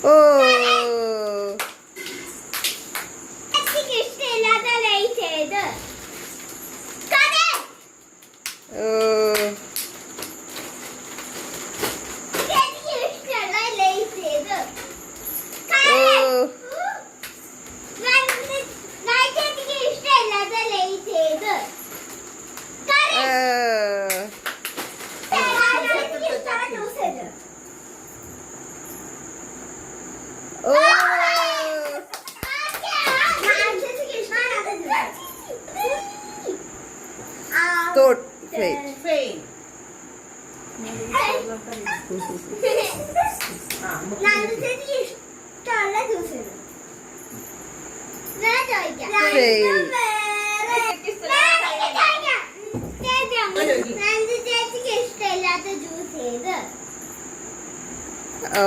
ഓ ഇഷ്ടമില്ലാത്ത ലൈറ്റ് ഏത്? ഓ ഇഷ്ടമുള്ള ലൈറ്റ് ഏത്? ഇഷ്ടമില്ലാത്ത ലൈറ്റ് ഏത്? തോട്ട് ഫെയിൻ ഇഷ്ടമുള്ള ജ്യൂസ് ഏത്? ഞാൻ ചോദിക്കാം. നന്ദു ചേച്ചിക്ക് ഇഷ്ടമില്ലാത്ത ജ്യൂസ് ഏത്? ഓ